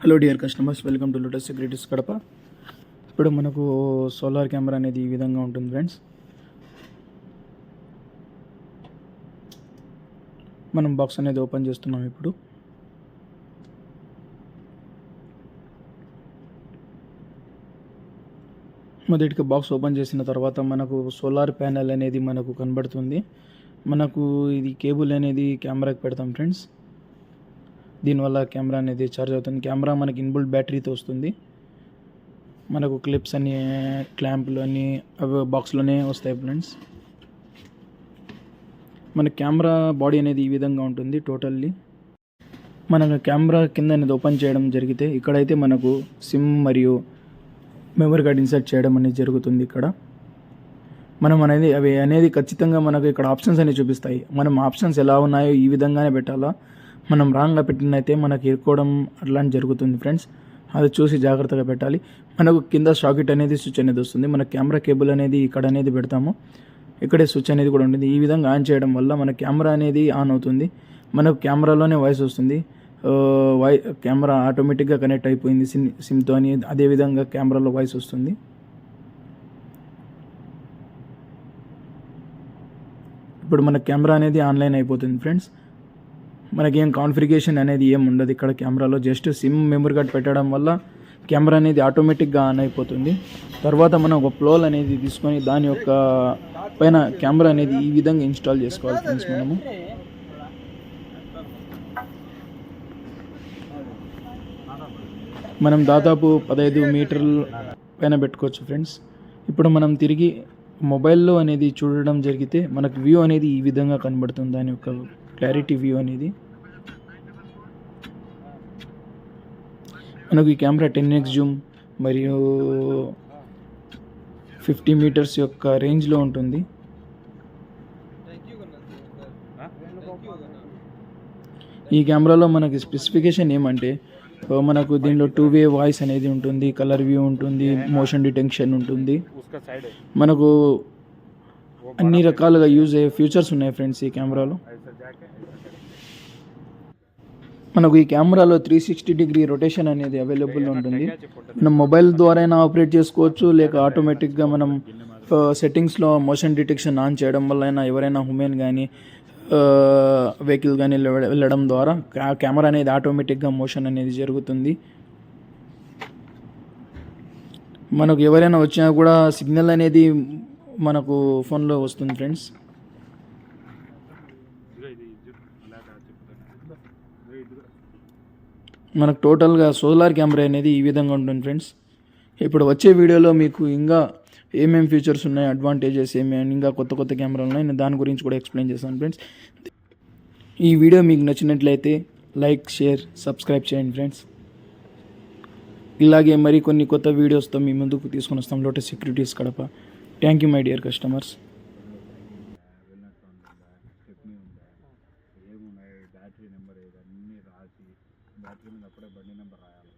Hello dear customers, welcome to lotus Securities Kadapa. ఇప్పుడు మనకు solar camera అనేది ఈ విధంగా ఉంటుంది ఫ్రెండ్స్. మనం బాక్స్ అనేది ఓపెన్ చేస్తున్నాం. ఇప్పుడు మొదటిగా బాక్స్ ఓపెన్ చేసిన తర్వాత మనకు సోలార్ ప్యానెల్ అనేది మనకు కనబడుతుంది. మనకు ఇది కేబుల్ అనేది కెమెరాకి పెడతాం ఫ్రెండ్స్. దీనివల్ల కెమెరా అనేది ఛార్జ్ అవుతుంది. కెమెరా మనకి ఇన్బుల్ట్ బ్యాటరీతో వస్తుంది. మనకు క్లిప్స్ అన్ని, క్లాంపులు అన్నీ అవి బాక్స్లోనే వస్తాయి ఫ్రెండ్స్. మన కెమెరా బాడీ అనేది ఈ విధంగా ఉంటుంది. టోటల్లీ మనకు కెమెరా కింద అనేది ఓపెన్ చేయడం జరిగితే ఇక్కడైతే మనకు సిమ్ మరియు మెమరీ కార్డ్ ఇన్సర్ట్ చేయడం అనేది జరుగుతుంది. ఇక్కడ మనం అవి ఖచ్చితంగా మనకు ఇక్కడ ఆప్షన్స్ అనేవి చూపిస్తాయి. మనం ఆప్షన్స్ ఎలా ఉన్నాయో ఈ విధంగానే పెట్టాలా. మనం రాంగ్గా పెట్టినైతే మనకి ఇరుక్కోవడం అట్లాంటి జరుగుతుంది ఫ్రెండ్స్. అది చూసి జాగ్రత్తగా పెట్టాలి. మనకు కింద షాకెట్ అనేది స్విచ్ అనేది వస్తుంది. మన కెమెరా కేబుల్ అనేది ఇక్కడ అనేది పెడతాము. ఇక్కడే స్విచ్ అనేది కూడా ఉంటుంది. ఈ విధంగా ఆన్ చేయడం వల్ల మన కెమెరా అనేది ఆన్ అవుతుంది. మనకు కెమెరాలోనే వాయిస్ వస్తుంది. కెమెరా ఆటోమేటిక్గా కనెక్ట్ అయిపోయింది సిమ్తో అని. అదేవిధంగా కెమెరాలో వాయిస్ వస్తుంది. ఇప్పుడు మన కెమెరా అనేది ఆన్లైన్ అయిపోతుంది ఫ్రెండ్స్. మనకేం కాన్ఫిగరేషన్ అనేది ఏం ఉండదు ఇక్కడ కెమెరాలో. జస్ట్ సిమ్ మెమరీ కార్డ్ పెట్టడం వల్ల కెమెరా అనేది ఆటోమేటిక్గా ఆన్ అయిపోతుంది. తర్వాత మనం ఒక ప్లోల్ అనేది తీసుకొని దాని యొక్క పైన కెమెరా అనేది ఈ విధంగా ఇన్స్టాల్ చేసుకోవాలి ఫ్రెండ్స్. మనం దాదాపు 15 మీటర్ల పైన పెట్టుకోవచ్చు ఫ్రెండ్స్. ఇప్పుడు మనం తిరిగి మొబైల్లో అనేది చూడడం జరిగితే మనకు వ్యూ అనేది ఈ విధంగా కనబడుతుంది. దాని యొక్క క్లారిటీ వ్యూ అనేది మనకు ఈ కెమెరా 10x జూమ్ మరియు 50 మీటర్స్ యొక్క రేంజ్లో ఉంటుంది. ఈ కెమెరాలో మనకి స్పెసిఫికేషన్ ఏమంటే మనకు దీనిలో 2-వే వాయిస్ అనేది ఉంటుంది, కలర్ వ్యూ ఉంటుంది, మోషన్ డిటెక్షన్ ఉంటుంది. మనకు అన్ని రకాలుగా యూజ్ అయ్యే ఫీచర్స్ ఉన్నాయి ఫ్రెండ్స్ ఈ కెమెరాలో. మనకు ఈ కెమెరాలో 360 డిగ్రీ రొటేషన్ అనేది అవైలబుల్ ఉంటుంది. మనం మొబైల్ ద్వారా అయినా ఆపరేట్ చేసుకోవచ్చు, లేక ఆటోమేటిక్గా మనం సెట్టింగ్స్లో మోషన్ డిటెక్షన్ ఆన్ చేయడం వల్ల అయినా ఎవరైనా హ్యూమన్ కానీ వెహికల్ కానీ వెళ్ళడం ద్వారా కెమెరా అనేది ఆటోమేటిక్గా మోషన్ అనేది జరుగుతుంది. మనకు ఎవరైనా వచ్చినా కూడా సిగ్నల్ అనేది మనకు ఫోన్లో వస్తుంది ఫ్రెండ్స్. మనకు టోటల్గా సోలార్ కెమెరా అనేది ఈ విధంగా ఉంటుంది ఫ్రెండ్స్. ఇప్పుడు వచ్చే వీడియోలో మీకు ఇంకా ఏమేమి ఫీచర్స్ ఉన్నాయి, అడ్వాంటేజెస్ ఏమేమి, ఇంకా కొత్త కొత్త కెమెరాలు ఉన్నాయి, నేను దాని గురించి కూడా ఎక్స్ప్లెయిన్ చేస్తాను ఫ్రెండ్స్. ఈ వీడియో మీకు నచ్చినట్లయితే లైక్, షేర్, సబ్స్క్రైబ్ చేయండి ఫ్రెండ్స్. ఇలాగే మరికొన్ని కొత్త వీడియోస్తో మీ ముందుకు తీసుకొని వస్తాం Lotus Securities Kadapa. Thank you my dear customers. Battery number ఏదన్నీ రాసి బ్యాటరీ మీద అప్పుడే బండి నెంబర్ రాయాలి.